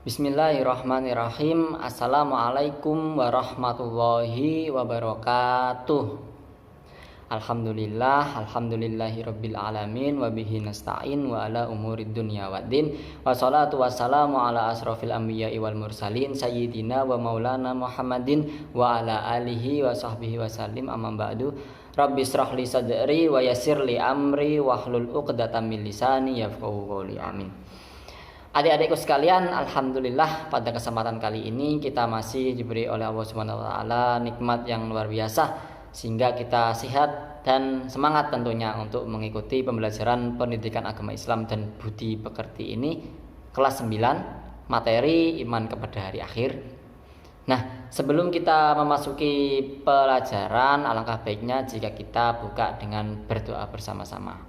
Bismillahirrahmanirrahim. Assalamualaikum warahmatullahi wabarakatuh. Alhamdulillahirabbil alamin wa bihi nasta'in wa ala umurid dunya waddin. Wassalatu wassalamu ala asrofil anbiya'i wal mursalin sayyidina wa maulana Muhammadin wa ala alihi wa sahbihi wasallim, amma ba'du. Rabbi israh li sadri wa yassir li amri wahlul 'uqdatam min lisani yafqahu qawli. Amin. Adik-adikku sekalian, alhamdulillah pada kesempatan kali ini kita masih diberi oleh Allah Subhanahu wa taala nikmat yang luar biasa sehingga kita sehat dan semangat tentunya untuk mengikuti pembelajaran pendidikan agama Islam dan budi pekerti ini, kelas 9, materi iman kepada hari akhir. Nah, sebelum kita memasuki pelajaran, alangkah baiknya jika kita buka dengan berdoa bersama-sama.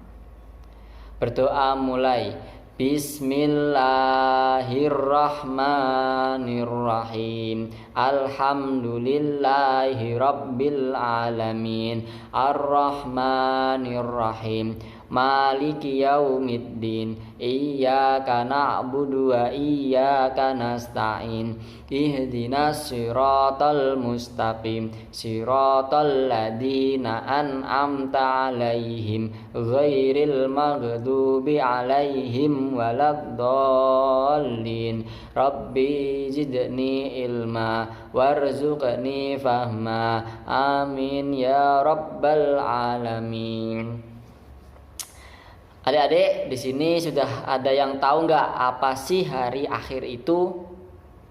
Berdoa mulai. Bismillahirrahmanirrahim. Alhamdulillahi rabbil alamin. Arrahmanirrahim. Maliki yaumiddin. Iyyaka na'budu wa iyyaka nasta'in. Ihdinas siratal mustaqim. Siratal ladzina an'amta 'alaihim ghairil maghdubi 'alaihim waladdallin. Rabbi zidni ilma warzuqni fahma. Amin ya rabbal alamin. Adik-adik, di sini sudah ada yang tahu nggak apa sih hari akhir itu?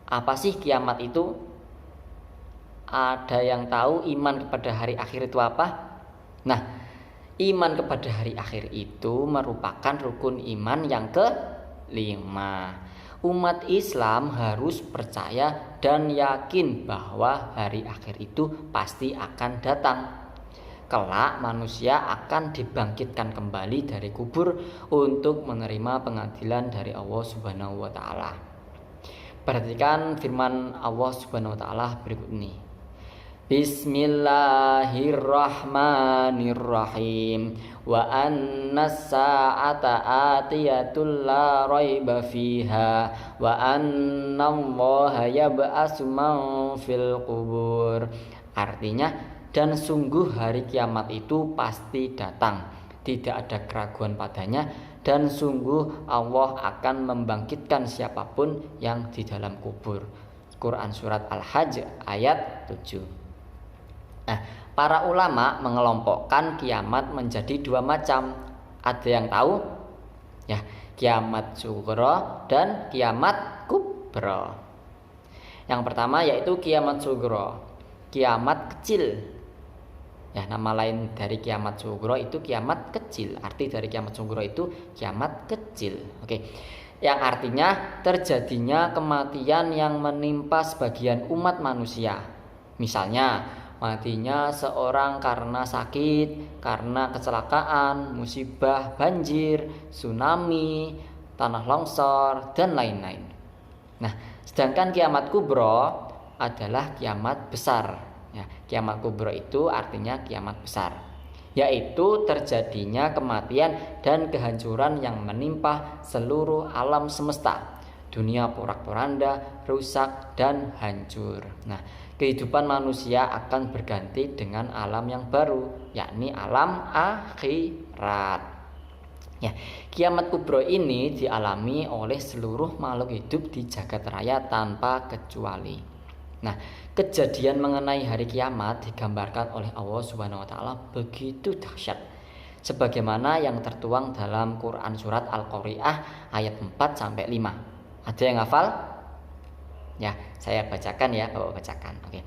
Apa sih kiamat itu? Ada yang tahu iman kepada hari akhir itu apa? Nah, iman kepada hari akhir itu merupakan rukun iman yang kelima. Umat Islam harus percaya dan yakin bahwa hari akhir itu pasti akan datang. Kelak manusia akan dibangkitkan kembali dari kubur untuk menerima pengadilan dari Allah Subhanahu wa taala. Perhatikan firman Allah Subhanahu wa taala berikut ini. Bismillahirrahmanirrahim. Wa annas sa'ata atiyatul la raiba fiha wa annallaha yab'atsu man fil qubur. Artinya, dan sungguh hari kiamat itu pasti datang, tidak ada keraguan padanya, dan sungguh Allah akan membangkitkan siapapun yang di dalam kubur. Quran surat Al-Hajj ayat 7. Nah, para ulama mengelompokkan kiamat menjadi dua macam. Ada yang tahu? Ya, kiamat sughra dan kiamat kubra. Yang pertama yaitu kiamat sughra, kiamat kecil. Ya, nama lain dari kiamat sughra itu kiamat kecil. Arti dari kiamat sughra itu kiamat kecil. Oke. Yang artinya terjadinya kematian yang menimpa sebagian umat manusia. Misalnya, matinya seorang karena sakit, karena kecelakaan, musibah, banjir, tsunami, tanah longsor, dan lain-lain. Nah, sedangkan kiamat kubra adalah kiamat besar. Ya, kiamat kubra itu artinya kiamat besar, yaitu terjadinya kematian dan kehancuran yang menimpa seluruh alam semesta. Dunia porak-poranda, rusak dan hancur. Nah, kehidupan manusia akan berganti dengan alam yang baru, yakni alam akhirat. Ya, kiamat kubra ini dialami oleh seluruh makhluk hidup di jagat raya tanpa kecuali. Nah, kejadian mengenai hari kiamat digambarkan oleh Allah Subhanahu wa taala begitu dahsyat. Sebagaimana yang tertuang dalam Quran surat Al-Qari'ah ayat 4 sampai 5. Ada yang hafal? Ya, saya bacakan ya, Bapak bacakan. Oke.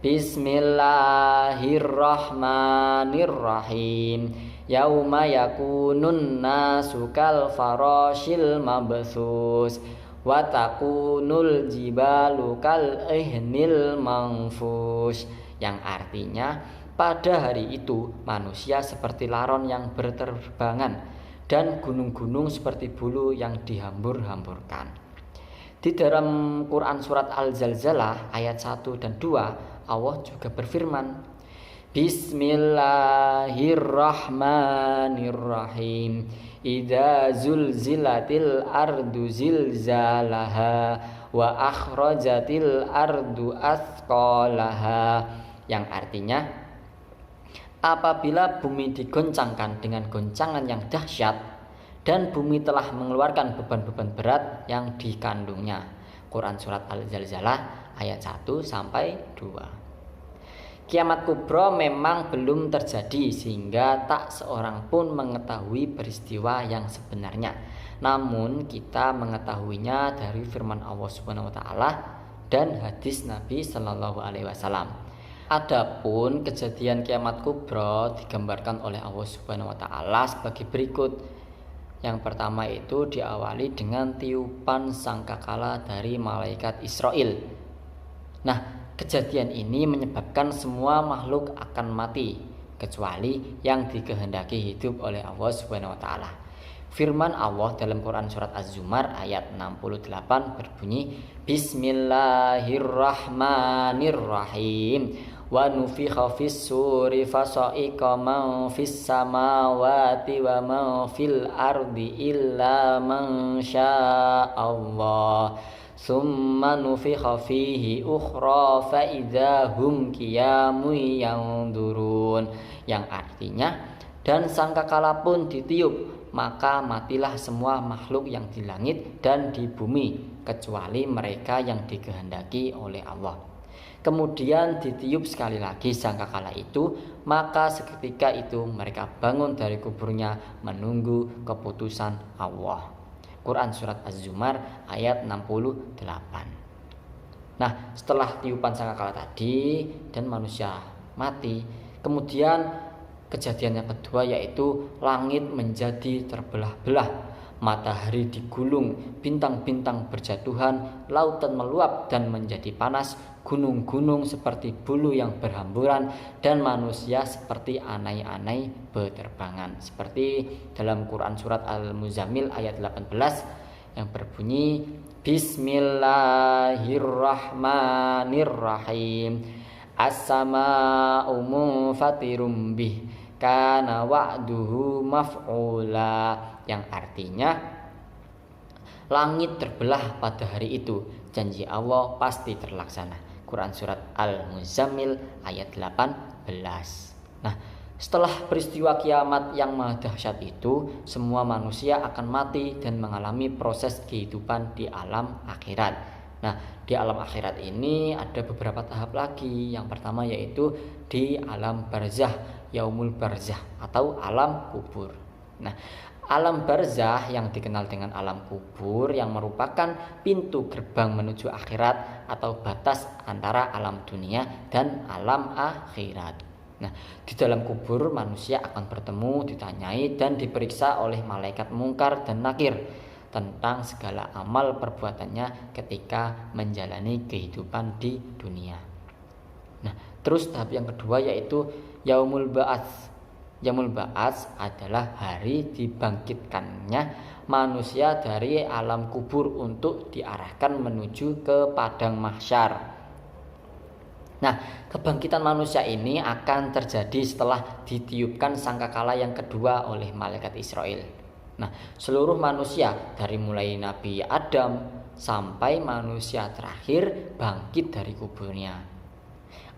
Bismillahirrahmanirrahim. Yauma yakunun nasu kal farashil mabthus wa takunul jibalu kal ihnil manfus. Yang artinya, pada hari itu manusia seperti laron yang berterbangan dan gunung-gunung seperti bulu yang dihambur-hamburkan. Di dalam Quran surat Al-Zalzalah ayat 1 dan 2 Allah juga berfirman, Bismillahirrahmanirrahim. Idza zulzilatil ardu zilzalaha wa akhrajatil ardu athqalaha. Yang artinya, apabila bumi digoncangkan dengan goncangan yang dahsyat dan bumi telah mengeluarkan beban-beban berat yang dikandungnya. Quran surat Al-Zalzalah ayat 1 sampai 2. Kiamat kubra memang belum terjadi sehingga tak seorang pun mengetahui peristiwa yang sebenarnya. Namun kita mengetahuinya dari firman Allah Subhanahu wa taala dan hadis Nabi sallallahu alaihi wasallam. Adapun kejadian kiamat kubra digambarkan oleh Allah Subhanahu wa taala sebagai berikut. Yang pertama itu diawali dengan tiupan sangkakala dari malaikat Israel. Nah, kejadian ini menyebabkan semua makhluk akan mati kecuali yang dikehendaki hidup oleh Allah Subhanahu wa taala. Firman Allah dalam Quran surat Az-Zumar ayat 68 berbunyi, Bismillahirrahmanirrahim. Wa nufikha fis suri fasa'iqa man fis samawati wa man fil ardi illa man sya'allah. Summa nufikha fihi ukhra fa idza hum qiyamun yanzurun. Yang artinya, dan sangkakala pun ditiup, maka matilah semua makhluk yang di langit dan di bumi kecuali mereka yang dikehendaki oleh Allah. Kemudian ditiup sekali lagi sangkakala itu, maka seketika itu mereka bangun dari kuburnya menunggu keputusan Allah. Quran surat Az-Zumar ayat 68. Nah, setelah tiupan sangkakala tadi dan manusia mati, kemudian kejadian yang kedua yaitu langit menjadi terbelah-belah, matahari digulung, bintang-bintang berjatuhan, lautan meluap dan menjadi panas, gunung-gunung seperti bulu yang berhamburan, dan manusia seperti anai-anai berterbangan. Seperti dalam Quran surat Al-Muzammil ayat 18 yang berbunyi, Bismillahirrahmanirrahim. As-sama'u munfatirum bih kana wa'duhu maf'ula. Yang artinya, langit terbelah pada hari itu, janji Allah pasti terlaksana. Quran surat Al-Muzammil ayat 18. Nah, setelah peristiwa kiamat yang maha dahsyat itu, semua manusia akan mati dan mengalami proses kehidupan di alam akhirat. Nah, di alam akhirat ini ada beberapa tahap lagi. Yang pertama yaitu di alam barzah, yaumul barzah atau alam kubur. Nah, alam barzah yang dikenal dengan alam kubur yang merupakan pintu gerbang menuju akhirat atau batas antara alam dunia dan alam akhirat. Nah, di dalam kubur manusia akan bertemu, ditanyai dan diperiksa oleh malaikat mungkar dan nakir tentang segala amal perbuatannya ketika menjalani kehidupan di dunia. Nah, terus tahap yang kedua yaitu yaumul ba'ats. Yaumul ba'ats adalah hari dibangkitkannya manusia dari alam kubur untuk diarahkan menuju ke padang mahsyar. Nah, kebangkitan manusia ini akan terjadi setelah ditiupkan sangkakala yang kedua oleh malaikat Israel. Nah, seluruh manusia dari mulai Nabi Adam sampai manusia terakhir bangkit dari kuburnya.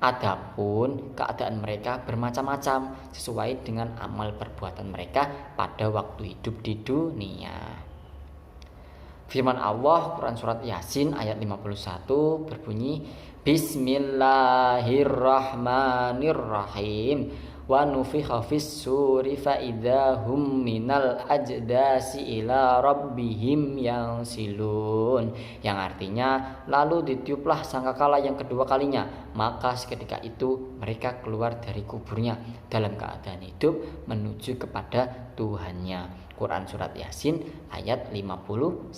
Adapun keadaan mereka bermacam-macam sesuai dengan amal perbuatan mereka pada waktu hidup di dunia. Firman Allah Quran surat Yasin ayat 51 berbunyi, Bismillahirrahmanirrahim. Wa nufikha fis suri fa idahum minal ajdasi ila rabbihim yansilun. Yang artinya, lalu ditiuplah sangkakala yang kedua kalinya, maka seketika itu mereka keluar dari kuburnya dalam keadaan hidup menuju kepada Tuhannya. Quran surat Yasin ayat 51.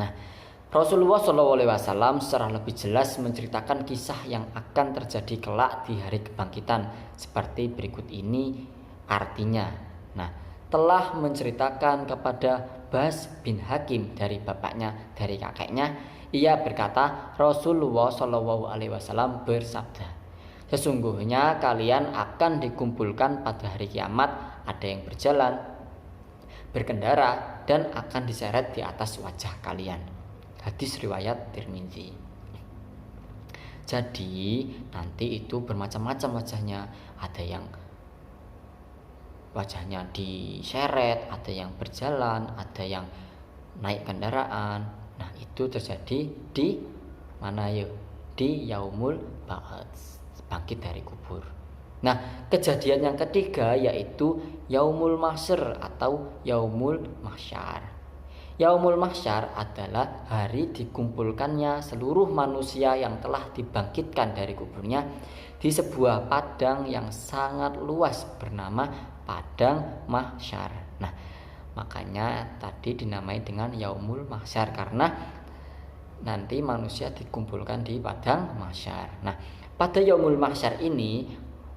Nah, Rasulullah SAW secara lebih jelas menceritakan kisah yang akan terjadi kelak di hari kebangkitan seperti berikut ini artinya. Nah, telah menceritakan kepada Bas bin Hakim dari bapaknya, dari kakeknya, ia berkata, Rasulullah Shallallahu Alaihi Wasallam bersabda, sesungguhnya kalian akan dikumpulkan pada hari kiamat, ada yang berjalan, berkendara, dan akan diseret di atas wajah kalian. Hadis riwayat Tirmidzi. Jadi nanti itu bermacam-macam wajahnya, ada yang wajahnya diseret, ada yang berjalan, ada yang naik kendaraan. Nah itu terjadi di mana ya? Di yaumul ba'ats, bangkit dari kubur. Nah kejadian yang ketiga yaitu yaumul mahsyar atau yaumul mahsyar. Yaumul mahsyar adalah hari dikumpulkannya seluruh manusia yang telah dibangkitkan dari kuburnya di sebuah padang yang sangat luas bernama Padang Mahsyar. Nah, makanya tadi dinamai dengan Yaumul Mahsyar karena nanti manusia dikumpulkan di Padang Mahsyar. Nah, pada Yaumul Mahsyar ini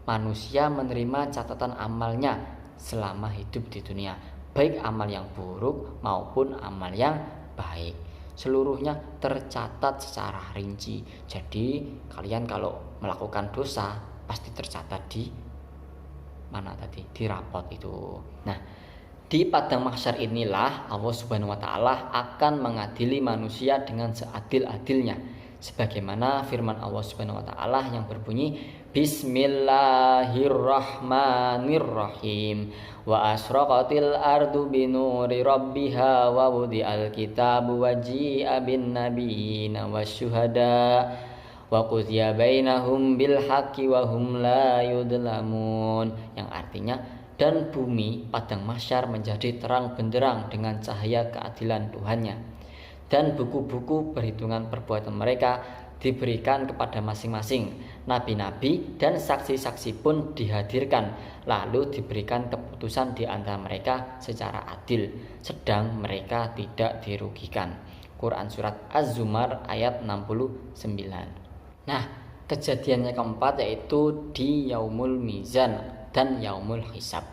manusia menerima catatan amalnya selama hidup di dunia, baik amal yang buruk maupun amal yang baik. Seluruhnya tercatat secara rinci. Jadi, kalian kalau melakukan dosa pasti tercatat di mana tadi, di rapot itu. Nah, di padang mahsyar inilah Allah Subhanahu wa taala akan mengadili manusia dengan seadil-adilnya sebagaimana firman Allah Subhanahu wa taala yang berbunyi Bismillahirrahmanirrahim wa asraqatil ardu binuri rabbiha wa wudi'al kitabu wa ji'a bin nabiyina wasyuhada wa qudziya bainahum bil haqqi wa hum la yudlamun, yang artinya dan bumi padang mahsyar menjadi terang benderang dengan cahaya keadilan Tuhannya, dan buku-buku perhitungan perbuatan mereka diberikan kepada masing-masing. Nabi-nabi dan saksi-saksi pun dihadirkan, lalu diberikan keputusan di antara mereka secara adil, sedang mereka tidak dirugikan. Quran Surat Az-Zumar ayat 69. Nah, kejadian yang keempat yaitu di Yaumul Mizan dan Yaumul Hisab.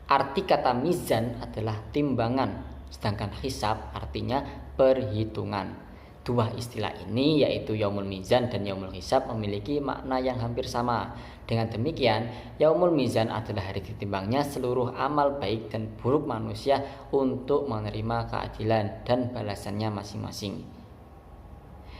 Arti kata mizan adalah timbangan, sedangkan hisab artinya perhitungan. Dua istilah ini yaitu Yaumul Mizan dan Yaumul Hisab memiliki makna yang hampir sama. Dengan demikian, Yaumul Mizan adalah hari ditimbangnya seluruh amal baik dan buruk manusia untuk menerima keadilan dan balasannya masing-masing.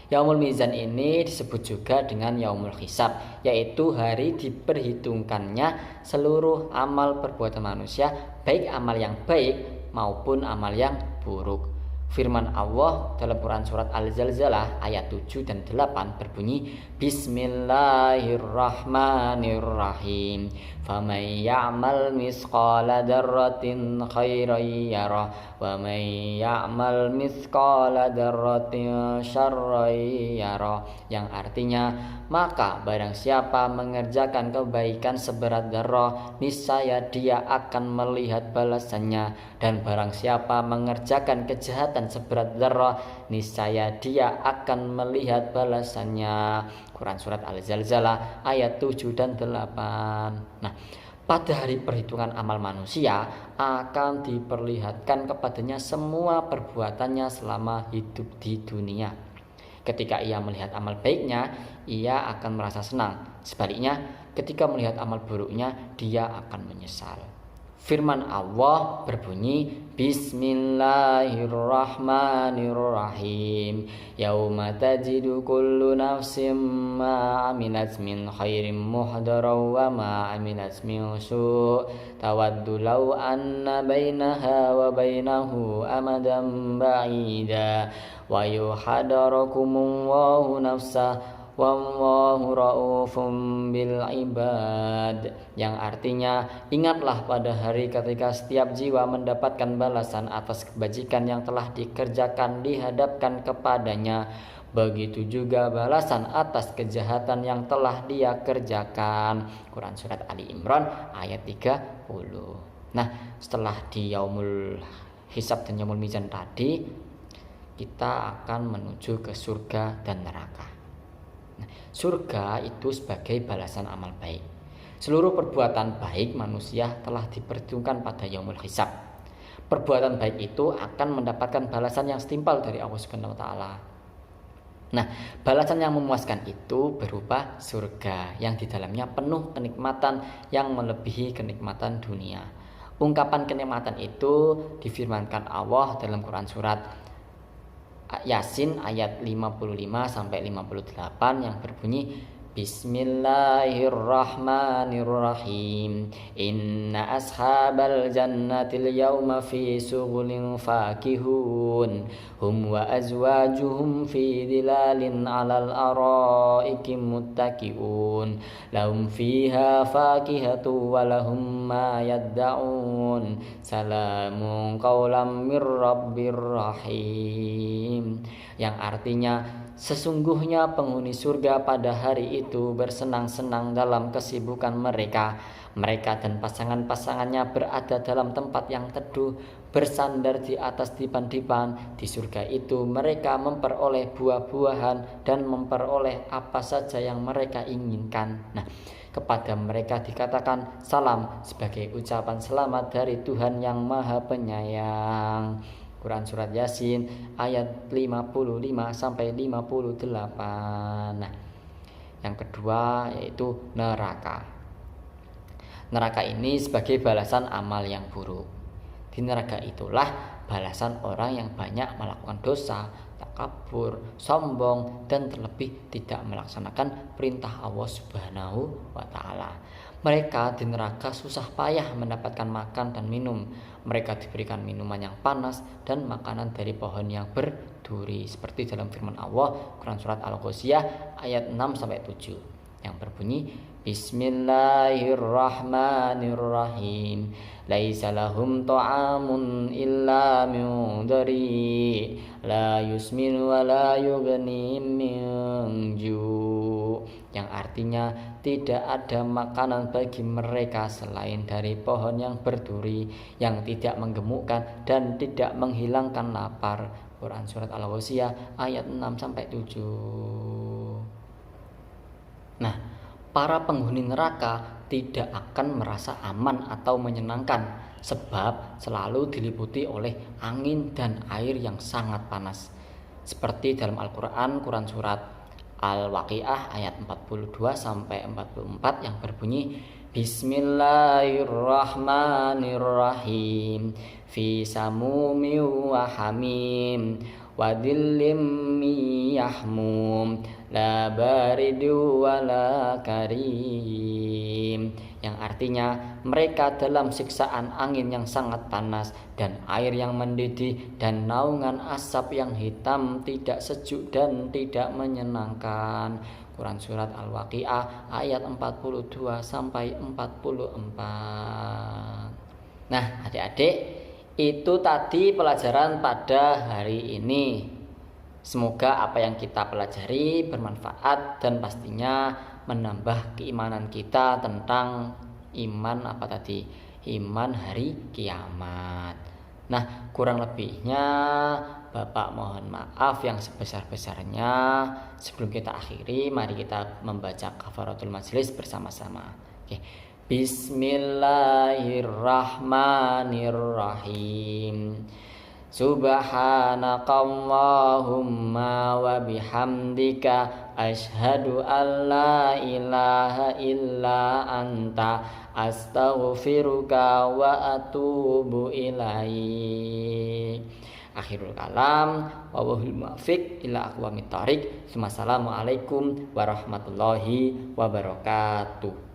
Yaumul Mizan ini disebut juga dengan Yaumul Hisab, yaitu hari diperhitungkannya seluruh amal perbuatan manusia, baik amal yang baik maupun amal yang buruk. Firman Allah dalam Quran Surat Al-Zalzalah ayat 7 dan 8 berbunyi Bismillahirrahmanirrahim faman ya'mal misqala dzarratin khairan yarah wa man ya'mal misqala dzarratin syarran yarah, yang artinya maka barang siapa mengerjakan kebaikan seberat dzarrah niscaya dia akan melihat balasannya, dan barang siapa mengerjakan kejahatan seberat dzarrah niscaya dia akan melihat balasannya. Quran Surat Al-Zalzalah ayat 7 dan 8. Nah, pada hari perhitungan amal manusia akan diperlihatkan kepadanya semua perbuatannya selama hidup di dunia. Ketika ia melihat amal baiknya, ia akan merasa senang. Sebaliknya, ketika melihat amal buruknya, dia akan menyesal. Firman Allah berbunyi Bismillahirrahmanirrahim Yauma tajidu kullu nafsim ma amilat min khairin muhdaraw wa ma amilat min su' tawaddu law anna bainaha wa bainahu amadan ba'ida wa yuhadarakumullahu nafsah wallahu raufum bil ibad, yang artinya ingatlah pada hari ketika setiap jiwa mendapatkan balasan atas kebajikan yang telah dikerjakan dihadapkan kepadanya, begitu juga balasan atas kejahatan yang telah dia kerjakan. Quran Surat Ali Imran ayat 30. Nah, setelah di Yaumul Hisab dan Yaumul Mizan tadi, kita akan menuju ke surga dan neraka. Surga itu sebagai balasan amal baik. Seluruh perbuatan baik manusia telah diperhitungkan pada Yaumul Hisab. perbuatan baik itu akan mendapatkan balasan yang setimpal dari Allah Subhanahu wa taala. Nah, balasan yang memuaskan itu berupa surga yang di dalamnya penuh kenikmatan yang melebihi kenikmatan dunia. Ungkapan kenikmatan itu difirmankan Allah dalam Quran surat Yasin ayat 55 sampai 58 yang berbunyi Bismillahirrahmanirrahim. Inna ashabal jannatil yawma fi sughulin fakihun. Hum wa azwajuhum fi dhilalin 'alal araiki muttaqiun. Lahum fiha fakihatu wa lahum ma yadda'un. Salamun qawlam mir rabbir rahim. Yang artinya, sesungguhnya penghuni surga pada hari itu bersenang-senang dalam kesibukan mereka. Mereka dan pasangan-pasangannya berada dalam tempat yang teduh, bersandar di atas dipan-dipan. Di surga itu mereka memperoleh buah-buahan dan memperoleh apa saja yang mereka inginkan. Nah, kepada mereka dikatakan salam sebagai ucapan selamat dari Tuhan yang Maha Penyayang. Quran surat Yasin ayat 55 sampai 58. Nah, yang kedua yaitu neraka. Neraka ini sebagai balasan amal yang buruk. Di neraka itulah balasan orang yang banyak melakukan dosa, takabur, sombong, dan terlebih tidak melaksanakan perintah Allah Subhanahu wa taala. Mereka di neraka susah payah mendapatkan makan dan minum. Mereka diberikan minuman yang panas dan makanan dari pohon yang berduri, seperti dalam firman Allah Quran surat Al-Ghasyiyah ayat 6 sampai 7 yang berbunyi Bismillahirrahmanirrahim. Laisa lahum ta'amun illa min dari la yusmin wa la yughni min ju'. Yang artinya tidak ada makanan bagi mereka selain dari pohon yang berduri yang tidak menggemukkan dan tidak menghilangkan lapar. Quran surat Al-Ghasyiyah ayat 6 sampai 7. Nah, para penghuni neraka tidak akan merasa aman atau menyenangkan sebab selalu diliputi oleh angin dan air yang sangat panas. Seperti dalam Al-Qur'an, Quran surat Al-Waqiah ayat 42 sampai 44 yang berbunyi Bismillahirrahmanirrahim. Fi samumi wa hamim wa dhillim yahmum la baridu wa la karim. Yang artinya mereka dalam siksaan angin yang sangat panas dan air yang mendidih dan naungan asap yang hitam, tidak sejuk dan tidak menyenangkan. Quran surat Al-Waqiah ayat 42 sampai 44. Nah, adik-adik, itu tadi pelajaran pada hari ini. Semoga apa yang kita pelajari bermanfaat dan pastinya menambah keimanan kita tentang iman iman hari kiamat. Nah, kurang lebihnya Bapak mohon maaf yang sebesar-besarnya. Sebelum kita akhiri, mari kita membaca kafaratul majlis bersama-sama. Oke. Bismillahirrahmanirrahim. Subhanakallahumma wa bihamdika asyhadu an la ilaha illa anta astaghfiruka wa atubu ilaik. Akhirul kalam, wallahul muwaffiq ila aqwamit thoriq. Wassalamualaikum warahmatullahi wabarakatuh.